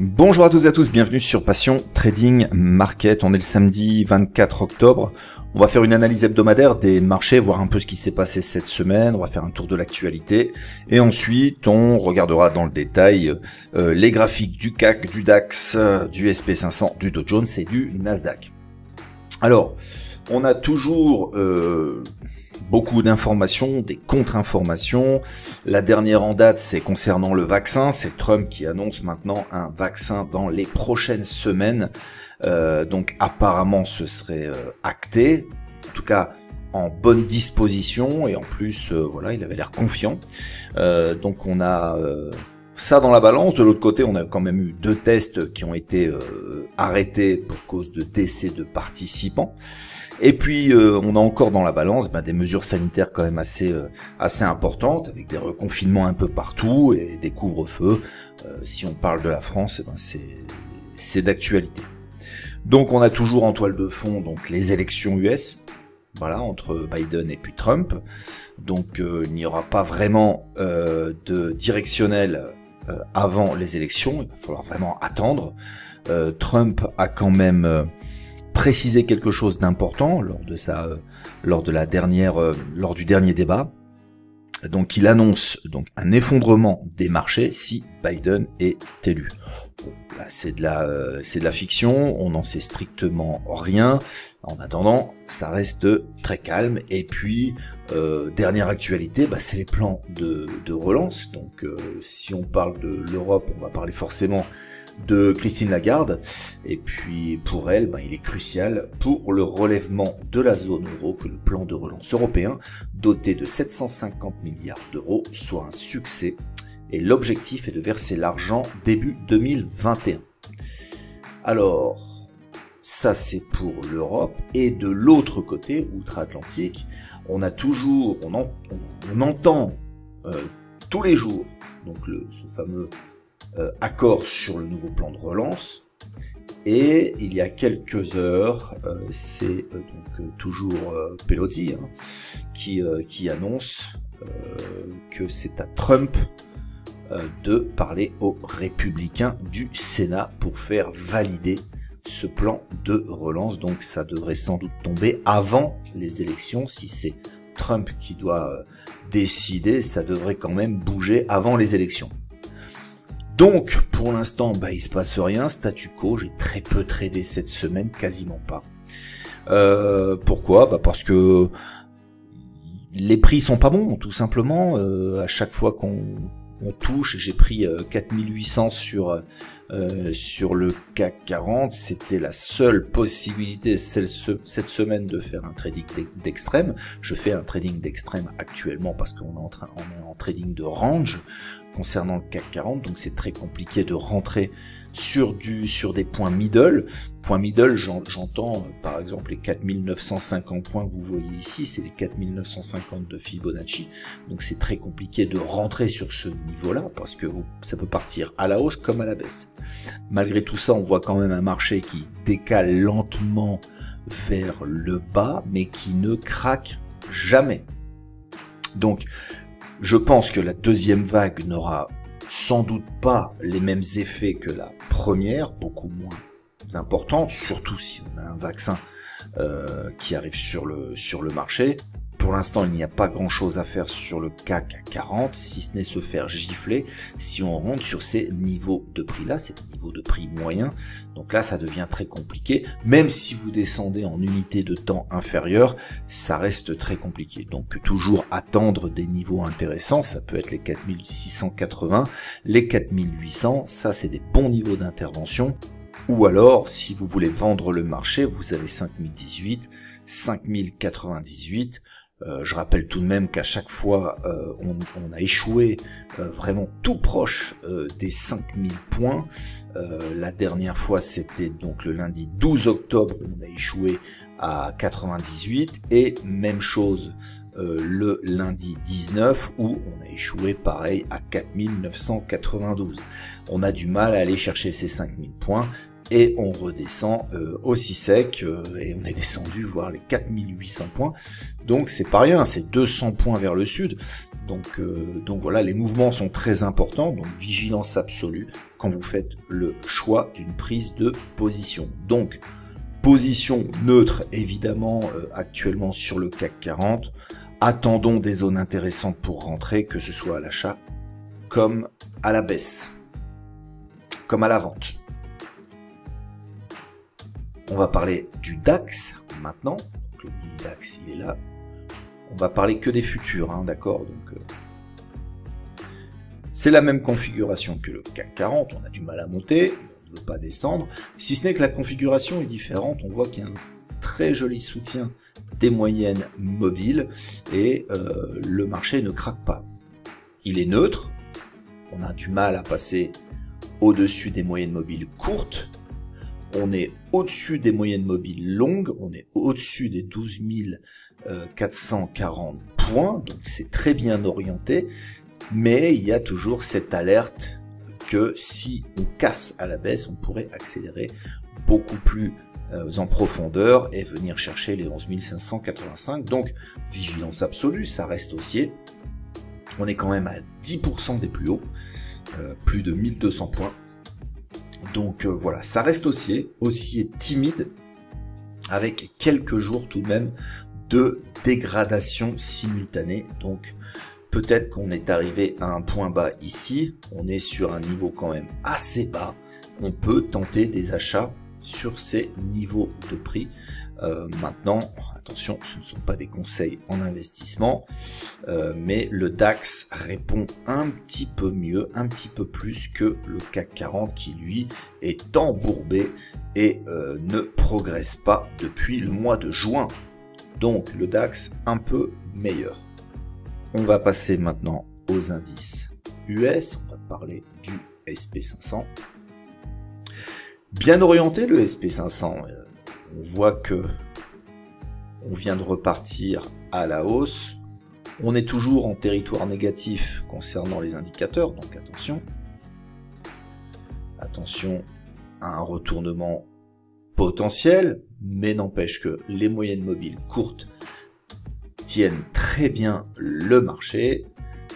Bonjour à tous et à tous, bienvenue sur Passion Trading Market. On est le samedi 24 octobre. On va faire une analyse hebdomadaire des marchés, voir un peu ce qui s'est passé cette semaine. On va faire un tour de l'actualité. Et ensuite, on regardera dans le détail les graphiques du CAC, du DAX, du SP500, du Dow Jones et du Nasdaq. Alors, on a toujours beaucoup d'informations, des contre-informations. La dernière en date, c'est concernant le vaccin. C'est Trump qui annonce maintenant un vaccin dans les prochaines semaines. Donc apparemment, ce serait acté. En tout cas, en bonne disposition. Et en plus, voilà, il avait l'air confiant. Donc on a ça dans la balance. De l'autre côté, on a quand même eu 2 tests qui ont été arrêtés pour cause de décès de participants. Et puis, on a encore dans la balance des mesures sanitaires quand même assez importantes, avec des reconfinements un peu partout et des couvre-feux. Si on parle de la France, c'est d'actualité. Donc, on a toujours en toile de fond donc les élections US, voilà, entre Biden et puis Trump. Donc, il n'y aura pas vraiment de directionnel avant les élections. Il va falloir vraiment attendre. Trump a quand même préciser quelque chose d'important lors du dernier débat. Donc il annonce donc un effondrement des marchés si Biden est élu. Bon, là c'est de la fiction, on n'en sait strictement rien. En attendant, ça reste très calme. Et puis dernière actualité, c'est les plans de relance. Donc si on parle de l'Europe, on va parler forcément de Christine Lagarde, et puis pour elle, il est crucial pour le relèvement de la zone euro que le plan de relance européen, doté de 750 milliards d'euros, soit un succès, et l'objectif est de verser l'argent début 2021. Alors, ça c'est pour l'Europe, et de l'autre côté, outre-Atlantique, on entend tous les jours, donc ce fameux accord sur le nouveau plan de relance, et il y a quelques heures, c'est donc toujours Pelosi qui annonce que c'est à Trump de parler aux républicains du Sénat pour faire valider ce plan de relance. Donc ça devrait sans doute tomber avant les élections. Si c'est Trump qui doit décider, ça devrait quand même bouger avant les élections. Donc, pour l'instant, il se passe rien, statu quo, j'ai très peu tradé cette semaine, quasiment pas. Pourquoi ? Parce que les prix sont pas bons, tout simplement. À chaque fois qu'on touche, j'ai pris 4800 sur le CAC 40, c'était la seule possibilité cette semaine de faire un trading d'extrême. Je fais un trading d'extrême actuellement parce qu'on est en trading de range concernant le CAC 40, donc c'est très compliqué de rentrer sur des points middle. Point middle, j'entends par exemple les 4950 points que vous voyez ici, c'est les 4950 de Fibonacci, donc c'est très compliqué de rentrer sur ce niveau-là, parce que ça peut partir à la hausse comme à la baisse. Malgré tout ça, on voit quand même un marché qui décale lentement vers le bas, mais qui ne craque jamais. Donc, je pense que la deuxième vague n'aura sans doute pas les mêmes effets que la première, beaucoup moins importante, surtout si on a un vaccin qui arrive sur le marché. Pour l'instant, il n'y a pas grand-chose à faire sur le CAC 40, si ce n'est se faire gifler si on rentre sur ces niveaux de prix-là. C'est des niveaux de prix moyens. Donc là, ça devient très compliqué. Même si vous descendez en unité de temps inférieure, ça reste très compliqué. Donc toujours attendre des niveaux intéressants. Ça peut être les 4680, les 4800. Ça, c'est des bons niveaux d'intervention. Ou alors, si vous voulez vendre le marché, vous avez 5018, 5098. Je rappelle tout de même qu'à chaque fois, on a échoué vraiment tout proche des 5000 points. La dernière fois, c'était donc le lundi 12 octobre, on a échoué à 98. Et même chose le lundi 19, où on a échoué pareil à 4992. On a du mal à aller chercher ces 5000 points. et on redescend aussi sec, et on est descendu voir les 4800 points, donc c'est pas rien, c'est 200 points vers le sud, donc voilà, les mouvements sont très importants, donc vigilance absolue quand vous faites le choix d'une prise de position. Donc position neutre évidemment actuellement sur le CAC 40, attendons des zones intéressantes pour rentrer, que ce soit à l'achat comme à la baisse, comme à la vente. On va parler du DAX maintenant, donc le mini DAX il est là, on va parler que des futurs, hein, d'accord, donc c'est la même configuration que le CAC 40, on a du mal à monter, on ne veut pas descendre, si ce n'est que la configuration est différente, on voit qu'il y a un très joli soutien des moyennes mobiles, et le marché ne craque pas. Il est neutre, on a du mal à passer au-dessus des moyennes mobiles courtes, on est au-dessus des moyennes mobiles longues, on est au-dessus des 12 440 points, donc c'est très bien orienté, mais il y a toujours cette alerte que si on casse à la baisse, on pourrait accélérer beaucoup plus en profondeur et venir chercher les 11 585, donc vigilance absolue, ça reste haussier, on est quand même à 10% des plus hauts, plus de 1200 points. Donc voilà, ça reste haussier timide, avec quelques jours tout de même de dégradation simultanée. Donc peut-être qu'on est arrivé à un point bas ici, on est sur un niveau quand même assez bas, on peut tenter des achats sur ces niveaux de prix. Maintenant, attention, ce ne sont pas des conseils en investissement, mais le DAX répond un petit peu mieux, un petit peu plus que le CAC 40 qui lui est embourbé et ne progresse pas depuis le mois de juin. Donc le DAX un peu meilleur. On va passer maintenant aux indices US, on va parler du SP500. Bien orienté le SP500, on voit que on vient de repartir à la hausse, on est toujours en territoire négatif concernant les indicateurs, donc attention à un retournement potentiel, mais n'empêche que les moyennes mobiles courtes tiennent très bien le marché.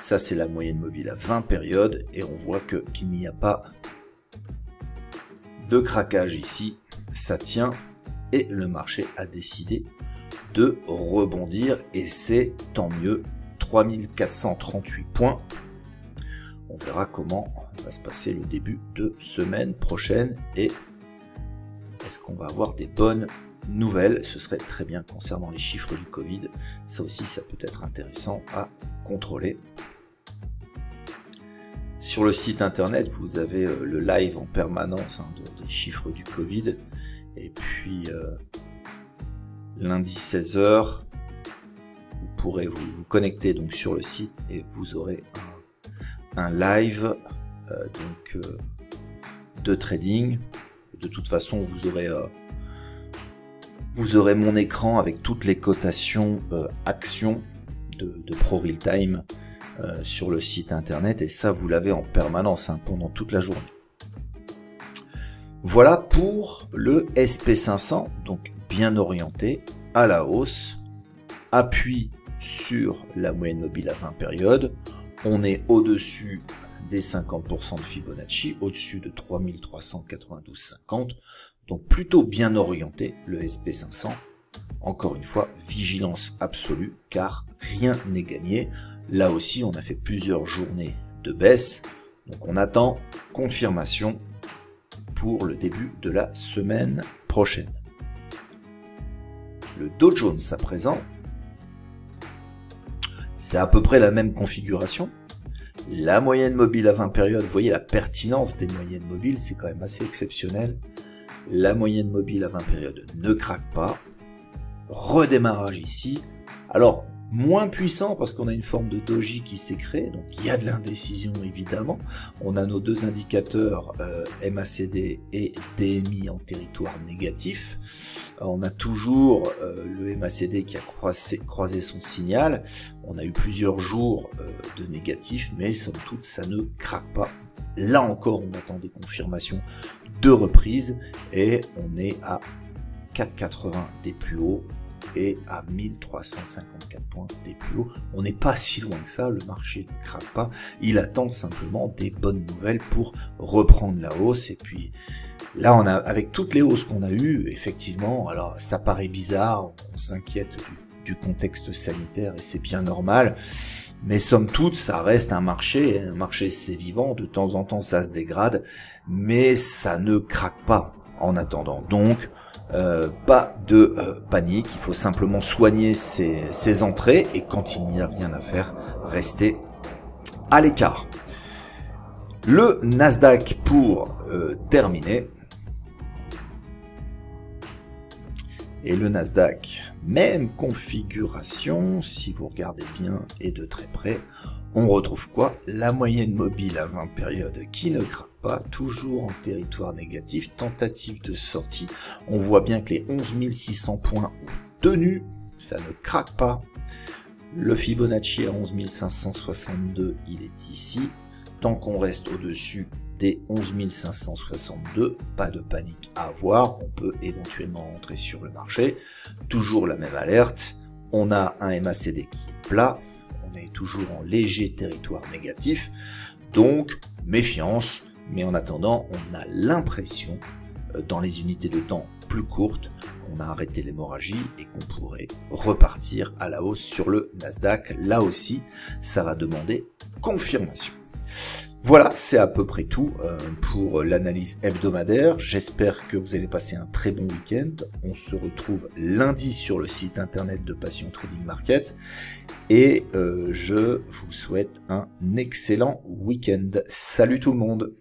Ça c'est la moyenne mobile à 20 périodes, et on voit qu'il n'y a pas de craquage ici, ça tient, et le marché a décidé de rebondir, et c'est tant mieux. 3438 points, on verra comment va se passer le début de semaine prochaine, et est-ce qu'on va avoir des bonnes nouvelles. Ce serait très bien concernant les chiffres du Covid, ça aussi ça peut être intéressant à contrôler. Sur le site internet, vous avez le live en permanence des chiffres du Covid. Et puis, lundi 16h, vous pourrez vous connecter donc sur le site et vous aurez un live de trading. De toute façon, vous aurez mon écran avec toutes les cotations actions de Pro Real Time sur le site internet, et ça vous l'avez en permanence pendant toute la journée. Voilà pour le SP500, donc bien orienté à la hausse, appui sur la moyenne mobile à 20 périodes, on est au-dessus des 50% de Fibonacci, au-dessus de 3392,50, donc plutôt bien orienté le SP500. Encore une fois, vigilance absolue, car rien n'est gagné. Là aussi, on a fait plusieurs journées de baisse, donc on attend confirmation pour le début de la semaine prochaine. Le Dow Jones à présent, c'est à peu près la même configuration. La moyenne mobile à 20 périodes, vous voyez la pertinence des moyennes mobiles, c'est quand même assez exceptionnel. La moyenne mobile à 20 périodes ne craque pas. Redémarrage ici. Alors, moins puissant parce qu'on a une forme de doji qui s'est créée, donc il y a de l'indécision évidemment. On a nos deux indicateurs MACD et DMI en territoire négatif. On a toujours le MACD qui a croisé son signal. On a eu plusieurs jours de négatif, mais somme toute ça ne craque pas. Là encore, on attend des confirmations de reprise et on est à 4,80 des plus hauts et à 1354 points des plus hauts. On n'est pas si loin que ça, le marché ne craque pas, il attend simplement des bonnes nouvelles pour reprendre la hausse. Et puis là, on a, avec toutes les hausses qu'on a eues, effectivement, alors ça paraît bizarre, on s'inquiète du contexte sanitaire et c'est bien normal, mais somme toute, ça reste un marché c'est vivant, de temps en temps ça se dégrade, mais ça ne craque pas en attendant. Donc, pas de panique, il faut simplement soigner ses entrées et quand il n'y a rien à faire, rester à l'écart. Le Nasdaq pour terminer. Et le Nasdaq, même configuration, si vous regardez bien et de très près, on retrouve quoi? La moyenne mobile à 20 périodes qui ne craque pas, toujours en territoire négatif, tentative de sortie. On voit bien que les 11 600 points ont tenu, ça ne craque pas. Le Fibonacci à 11 562, il est ici. Tant qu'on reste au-dessus des 11 562, pas de panique à avoir, on peut éventuellement rentrer sur le marché. Toujours la même alerte, on a un MACD qui est plat, on est toujours en léger territoire négatif, donc méfiance, mais en attendant, on a l'impression, dans les unités de temps plus courtes, qu'on a arrêté l'hémorragie et qu'on pourrait repartir à la hausse sur le Nasdaq. Là aussi, ça va demander confirmation. Voilà, c'est à peu près tout pour l'analyse hebdomadaire. J'espère que vous allez passer un très bon week-end. On se retrouve lundi sur le site internet de Passion Trading Market. Et je vous souhaite un excellent week-end. Salut tout le monde!